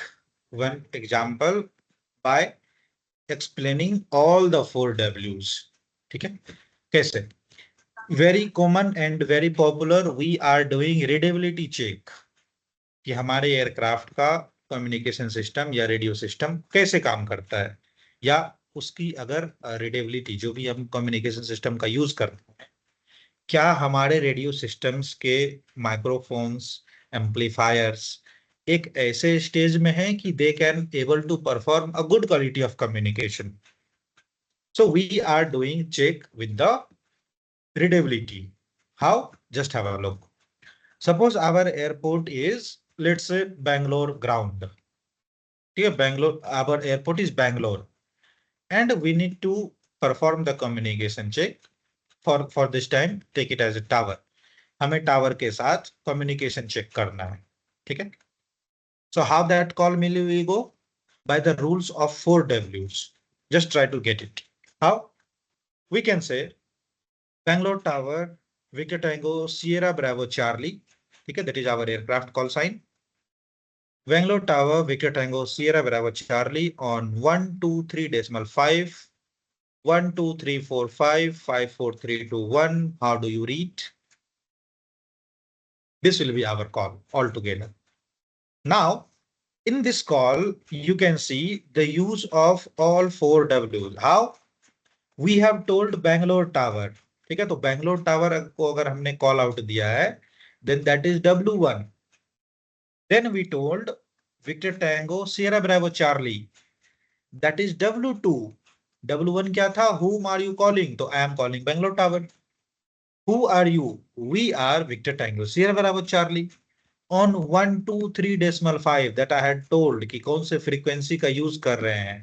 one example by explaining all the 4Ws, ठीक है। कैसे? Very common and very popular, we are doing readability check कि हमारे aircraft का communication system या radio system कैसे काम करता है, या उसकी अगर रीडेबिलिटी जो भी हम कम्युनिकेशन सिस्टम का यूज करते हैं, क्या हमारे रेडियो सिस्टम्स के माइक्रोफोन्स, एम्पलीफायर्स एक ऐसे स्टेज में है कि they can able to perform a good quality of communication. So we are doing check with the readability. How? Just have a look. Suppose our airport is, let's say, Bangalore ground. Okay, Bangalore, our airport is Bangalore, and we need to perform the communication check. For this time, take it as a tower. हमें tower के साथ communication check करना है, ठीक है? So how that call will we go? By the rules of 4Ws. Just try to get it. How? We can say Bangalore Tower, Victor Tango, Sierra Bravo Charlie. ठीक है, that is our aircraft call sign. Bangalore Tower, Victor Tango, Sierra Bravo Charlie on 123.5, 12345, 54321. How do you read? This will be our call altogether. Now, in this call, you can see the use of all 4Ws. How? We have told Bangalore Tower. ठीक है, तो Bangalore tower को अगर हमने call out दिया है, then that is W1. Then we told Victor Tango Sierra Bravo Charlie, that is W2. W1 क्या था? Whom are you calling? तो I am calling Bangalore Tower. Who are you? We are Victor Tango Sierra Bravo Charlie. On 123.5 that I had told कि कौन से frequency का use कर रहे हैं।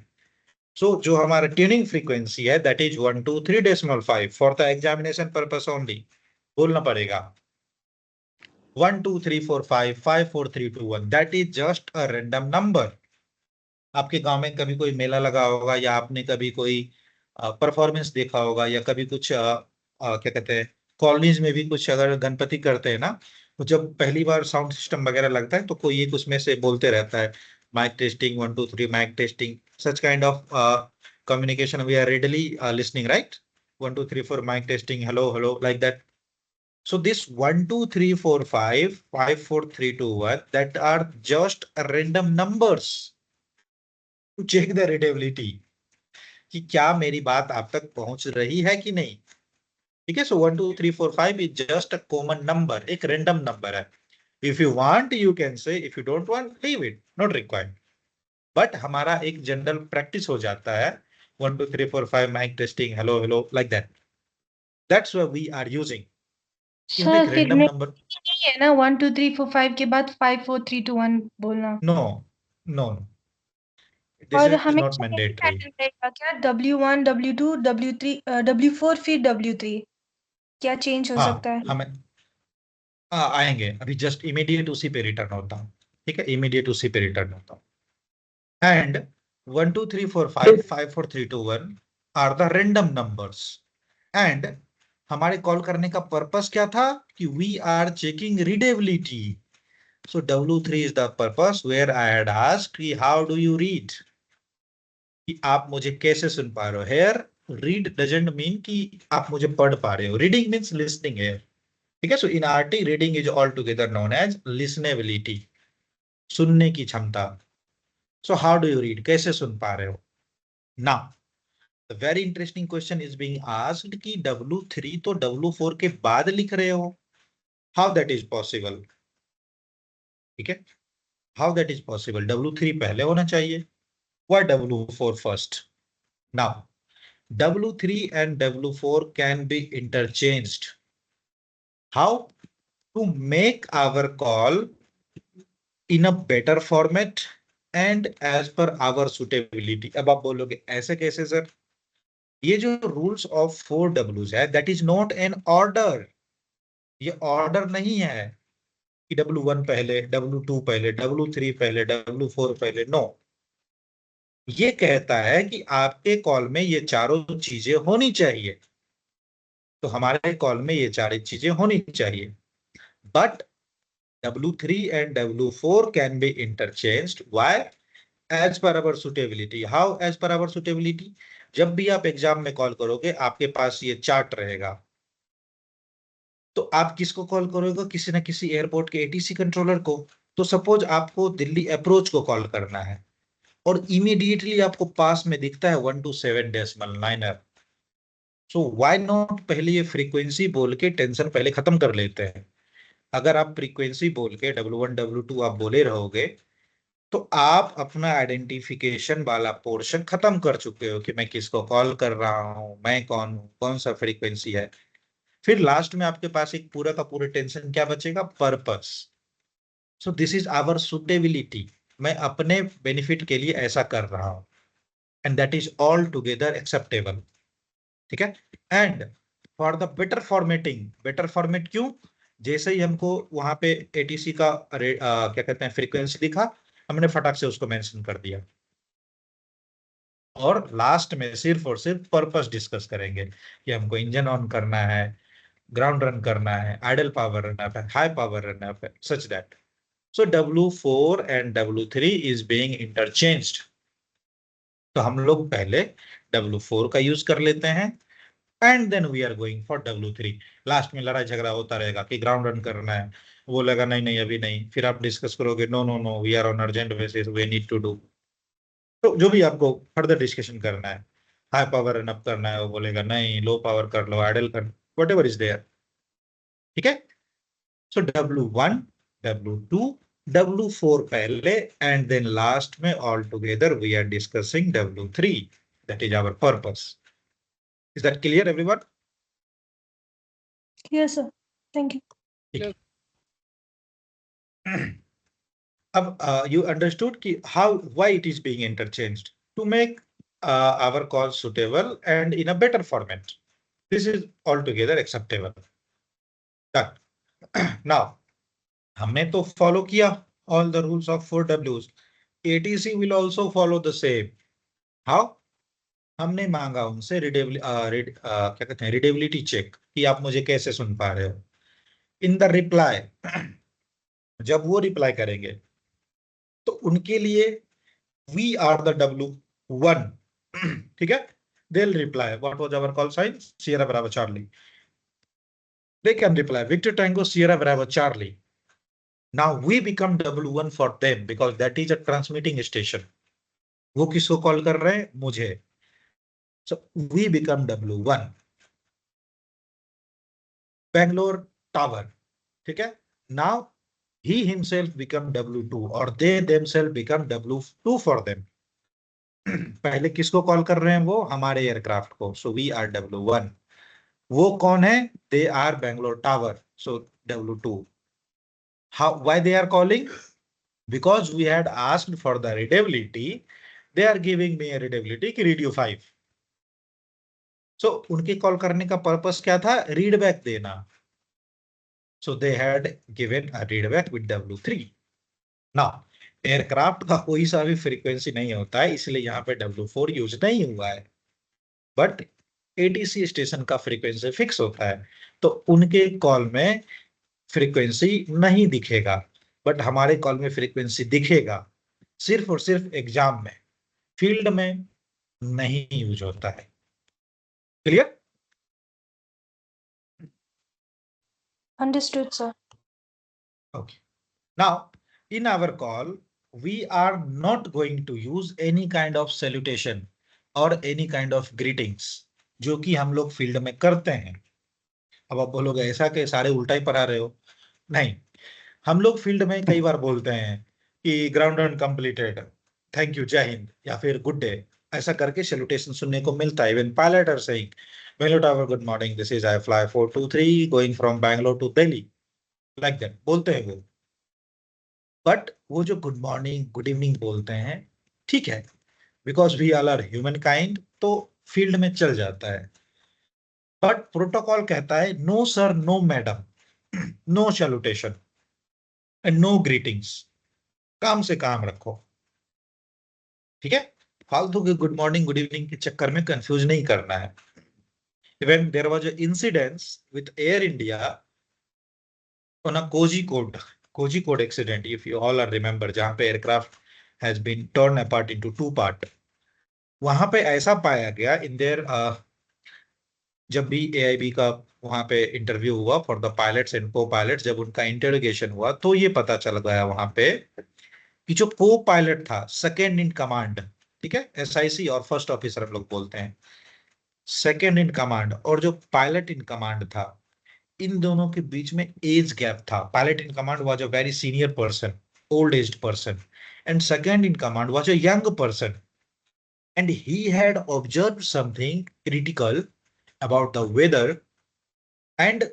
So जो हमारा ट्यूनिंग फ्रीक्वेंसी है that is 123.5 for the examination purpose only. बोलना पड़ेगा 1 2 3 4 5 5 4 3 2 1. That is just a random number. आपके गांव में कभी कोई मेला लगा होगा, या आपने कभी कोई परफॉर्मेंस देखा होगा, या कभी कुछ क्या कहते हैं कॉलोनीज में भी कुछ अगर गणपति करते हैं ना, तो जब पहली बार साउंड सिस्टम वगैरह लगता है तो कोई एक उसमें से बोलते रहता है mic testing 1 2 3 mic testing, such kind of communication we are readily listening, right? 1 2 3 4 mic testing, hello hello, like that. So this 1 2 3 4 5 5 4 3 2 1, that are just random numbers to check the readability कि क्या मेरी बात आप तक पहुंच रही है कि नहीं, ठीक है। सो 1 2 3 4 5 is just a common number, एक रैंडम नंबर है। If you want you can say, if you don't want leave it, not required. But हमारा एक जनरल प्रैक्टिस हो जाता है 1 2 3 4 5 mic testing, hello hello, like that. That's why we are using sir एक फिर random नहीं number. है ना 1 2 3 4 5 के बाद 5 4 3 2 1 बोलना। नो नो, दिस और इज नॉट हमेशा यही मैंडेटरी। पैटर्न रहेगा क्या? W1 W2 W3 W4 फिर W3, क्या चेंज हो सकता हाँ, है? हमें आएंगे अभी, जस्ट इमीडिएट उसी पे रिटर्न होता हूँ, ठीक है, इमीडिएट उसी पे रिटर्न होता हूँ। And 1 2 3 4 5 5 4 3 2 1 are the random numbers. And हमारे कॉल करने का पर्पस क्या था कि we are checking readability, So W3 is the purpose where I had asked कि how do you read? कि आप मुझे कैसे सुन पा रहे हो. Here read doesn't mean कि आप मुझे पढ़ पा रहे हो. Reading means listening here. ठीक है. So in RT reading is altogether known as listenability. सुनने की क्षमता. So how do you read? कैसे सुन पा रहे हो? Now the very interesting question is being asked कि W3 तो W4 के बाद लिख रहे हो. How that is possible? ठीक है. How that is possible? W3 पहले होना चाहिए. Why W4 first? Now W3 and W4 can be interchanged. How? To make our call in a better format and as per our suitability. अब आप बोलोगे ऐसे कैसे सर? ये जो रूल्स ऑफ 4Ws है, that is not an order. ये order नहीं है कि W1 पहले, W2 पहले, W3 पहले, W4 पहले. नो, ये कहता है कि आपके कॉल में ये चारों चीजें होनी चाहिए. तो हमारे कॉल में ये चार चीजें होनी चाहिए. But W3 and W4 can be interchanged. Why? As per our suitability. How as per our suitability? जब भी आप एग्जाम में कॉल करोगे, आपके पास ये चार्ट रहेगा. तो आप किसको कॉल करोगे? किसी ना किसी एयरपोर्ट के एटीसी कंट्रोलर को. तो सपोज आपको दिल्ली अप्रोच को कॉल करना है और इमीडिएटली आपको पास में दिखता है 127.9. सो व्हाई नॉट पहले ये फ्रीक्वेंसी बोल के टेंशन पहले खत्म कर लेते हैं. अगर आप फ्रीक्वेंसी बोल के W1 W2 आप बोले रहोगे तो आप अपना आइडेंटिफिकेशन वाला पोर्शन खत्म कर चुके हो कि मैं किसको कॉल कर रहा हूं, मैं कौन हूं, कौन सा फ्रीक्वेंसी है. फिर लास्ट में आपके पास एक पूरा का पूरा टेंशन क्या बचेगा? Purpose. So this is our suitability. मैं अपने बेनिफिट के लिए ऐसा कर रहा हूं and that is all together acceptable. ठीक है. And for the better formatting, better format क्यों? जैसे ही हमको वहां पे एटीसी का क्या कहते हैं फ्रीक्वेंसी दिखा, हमने फटाक से उसको मेंशन कर दिया. और लास्ट में सिर्फ और सिर्फ पर्पस डिस्कस करेंगे कि हमको इंजन ऑन करना है, ग्राउंड रन करना है, आइडल पावर रन अप है, हाई पावर रन अप है, such that. So W4 and W3 is being interchanged. तो हम लोग पहले W4 का यूज कर लेते हैं and then we are going for W3. Last में लड़ाई झगड़ा होता रहेगा कि ग्राउंड रन करना है, वो लगा नहीं नहीं अभी नहीं, फिर आप डिस्कस करोगे no no no we are on urgent basis we need to do. तो जो भी आपको फर्दर डिस्कशन करना है, हाई पावर रन अप करना है, वो बोलेगा नहीं लो पावर कर लो, आइडल कर, व्हाटएवर इज देयर. ठीक है. सो W1 W2 W4 पहले एंड देन लास्ट में all together we are discussing W3. That is our purpose. Is that clear everyone? Yes, sir. Thank you. ठीक. अब you understood कि how why it is being interchanged to make our call suitable and in a better format. This is altogether acceptable. Done. Now हमने तो follow किया all the rules of 4Ws. ATC will also follow the same. How? हमने मांगा उनसे क्या कहते हैं readability check कि आप मुझे कैसे सुन पा रहे हो. इन द रिप्लाई, जब वो रिप्लाई करेंगे तो उनके लिए वी आर द W1. ठीक है. They will reply what was our call sign, Sierra बराबर Charlie. They can reply Victor Tango Sierra Bravo Charlie. Now we become W1 for them because that is a transmitting station. वो किसको call कर रहे हैं? मुझे. So we become W1. Bangalore Tower. ठीक है. Now he himself become W2 or they themselves become W2 for them. पहले किसको कॉल कर रहे हैं? वो हमारे एयरक्राफ्ट को. So we are W1. वो कौन है? They are Bangalore Tower. So W2. How? Why they are calling? Because we had asked for the readability. They are giving me a readability कि Radio 5. So उनके call करने का purpose क्या था? Read back देना. So they had given a readback with W3. Now aircraft का कोई सा भी फ्रीक्वेंसी नहीं होता है, इसलिए यहाँ पे W4 यूज नहीं हुआ है. बट एटीसी स्टेशन का फ्रीक्वेंसी फिक्स होता है, तो उनके कॉल में फ्रीक्वेंसी नहीं दिखेगा. बट हमारे कॉल में फ्रीक्वेंसी दिखेगा सिर्फ और सिर्फ एग्जाम में, फील्ड में नहीं यूज होता है। Clear? Understood, sir. Okay. Now, in our call, we are not going to use any kind of salutation or any kind of greetings, जो कि हम लोग फील्ड में करते हैं। अब आप बोलोगे ऐसा कि सारे उल्टा ही पढ़ा रहे हो? नहीं, हम लोग फील्ड में कई बार बोलते हैं कि ground run completed, thank you, जय हिंद, या फिर गुड डे, ऐसा करके सैल्यूटेशन सुनने को मिलता है। Even pilot are saying Bangalore tower good morning, this is I fly 423 going from Bangalore to Delhi, like that बोलते हैं वो। बट वो जो गुड मॉर्निंग गुड इवनिंग बोलते हैं, ठीक है, because we all are human kind, तो फील्ड में चल जाता है। बट प्रोटोकॉल कहता है no sir, no madam, no salutation and no greetings, काम से काम रखो। ठीक है, फालतू के गुड मॉर्निंग गुड इवनिंग के चक्कर में कंफ्यूज नहीं करना है। Even there was a incidence with Air India on a Kozhikode accident, if you all are remember, जहां पे aircraft has been turn apart into two part. वहां पे ऐसा पाया गया इन देयर, जब भी एआईबी का वहां पे इंटरव्यू हुआ फॉर द पायलट्स एंड को पायलट्स, जब उनका इंटरोगेशन हुआ तो ये पता चल गया वहां पे कि जो को पायलट था, सेकेंड इन कमांड, ठीक है, एसआईसी और फर्स्ट ऑफिसर हम लोग बोलते हैं, सेकेंड इन कमांड और जो पायलट इन कमांड था, इन दोनों के बीच में एज गैप था। Pilot in command was a very senior person, old aged person, and second in command was a young person, and he had observed something critical about the weather, and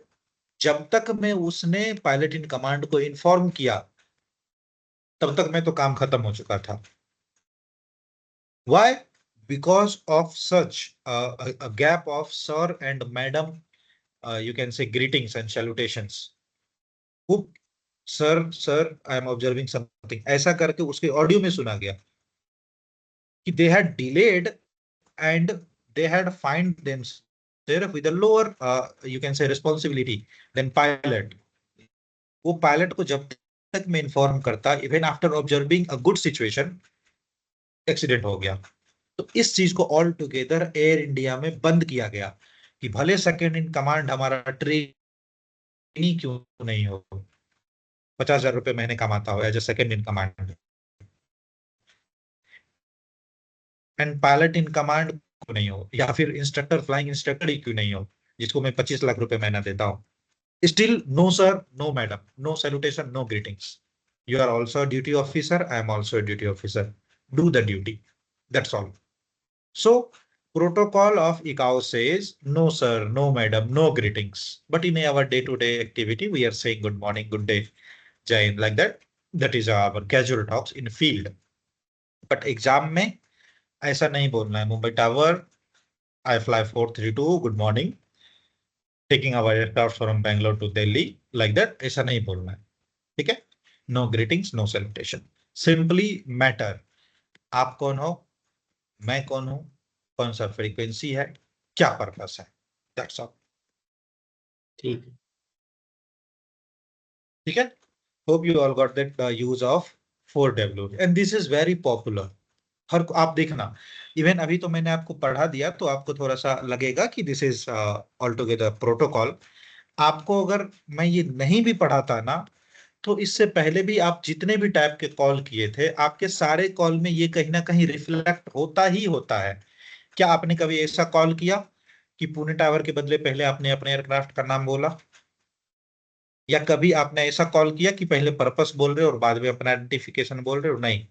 जब तक मैं उसने pilot in command को inform किया तब तक मैं तो काम खत्म हो चुका था। Why? Because of such a gap of sir and madam, you can say greetings and salutations. वो sir I am observing something ऐसा करके उसके ऑडियो में सुना गया कि they had delayed and they had find themselves with a lower you can say responsibility than pilot. वो pilot को जब तक मैं इन्फॉर्म करता, even after observing a good situation, accident हो गया। तो इस चीज को ऑल टुगेदर एयर इंडिया में बंद किया गया कि भले सेकेंड इन कमांड हमारा ट्रेनी क्यों नहीं हो, 50,000 रुपए महीने कमाता हो as a second in command, and pilot in command क्यों नहीं हो, या फिर इंस्ट्रक्टर फ्लाइंग इंस्ट्रक्टर ही क्यों नहीं हो जिसको मैं 25 लाख रुपए महीना देता हूँ। Still no sir, no madam, no salutation, no greetings. You are also a duty officer, I am also a duty officer. Do the duty. That's all. So, protocol of ICAO says no sir, no madam, no greetings. But in our day-to-day activity, we are saying good morning, good day, Jai Hind, like that. That is our casual talks in field. But exam में ऐसा नहीं बोलना है, Mumbai tower, I fly 432, good morning, taking our aircraft from Bangalore to Delhi, like that. ऐसा नहीं बोलना है, ठीक है? No greetings, no salutation. Simply matter. आप कौन हो, मैं कौन हूं, कौन सा फ्रीक्वेंसी है, क्या पर्पस है, दैट्स ऑल। ठीक है। ठीक है, hope you all got that use of 4W and this is very popular. हर आप देखना, इवन अभी तो मैंने आपको पढ़ा दिया तो आपको थोड़ा सा लगेगा कि this is all together protocol. आपको अगर मैं ये नहीं भी पढ़ाता ना, तो इससे पहले भी आप जितने भी टाइप के कॉल किए थे, आपके सारे कॉल में ये कहीं ना कहीं रिफ्लेक्ट होता ही होता है। क्या आपने कभी ऐसा कॉल किया कि पुणे टावर के बदले पहले आपने अपने एयरक्राफ्ट का नाम बोला, या कभी आपने ऐसा कॉल किया कि पहले पर्पस बोल रहे हो और बाद में अपना आइडेंटिफिकेशन बोल रहे हो? नहीं।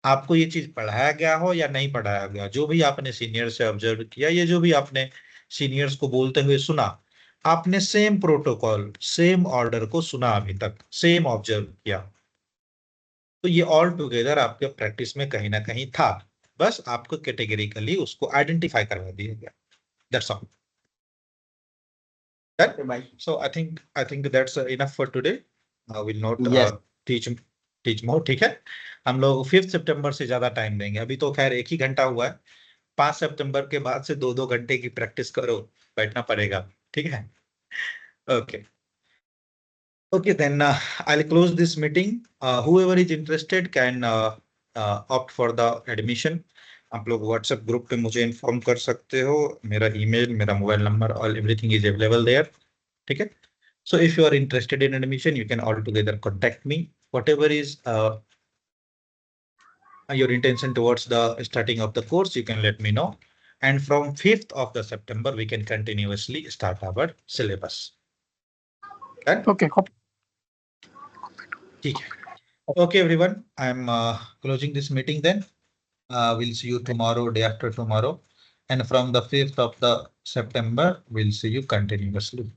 आपको ये चीज पढ़ाया गया हो या नहीं पढ़ाया गया, जो भी आपने सीनियर से ऑब्जर्व किया, ये जो भी आपने सीनियर्स को बोलते हुए सुना, आपने सेम प्रोटोकॉल सेम ऑर्डर को सुना, अभी तक सेम ऑब्जर्व किया, तो ये ऑल टुगेदर आपके प्रैक्टिस में कहीं ना कहीं था, बस आपको कैटेगरिकली उसको आइडेंटिफाई करवा दिया गया। That's all. So I think that's enough for today. We'll not Yes. teach more. ठीक है, हम लोग 5 सितंबर से ज्यादा टाइम देंगे। अभी तो खैर 1 ही घंटा हुआ है, 5 सितंबर के बाद से 2-2 घंटे की प्रैक्टिस करो, बैठना पड़ेगा। ठीक है, okay. Okay, then I'll close this meeting. Whoever is interested can opt for the admission. आप लोग WhatsApp ग्रुप पे मुझे इन्फॉर्म कर सकते हो. मेरा ईमेल, मेरा mobile number, all everything is available there. ठीक है. So if you are interested in admission, you can altogether contact me. Whatever is your intention towards the starting of the course, you can let me know. And from 5th of the September, we can continuously start our syllabus. Okay. ठीक है. Okay, everyone. I'm closing this meeting then. We'll see you tomorrow, day after tomorrow. And from the 5th of the September, we'll see you continuously.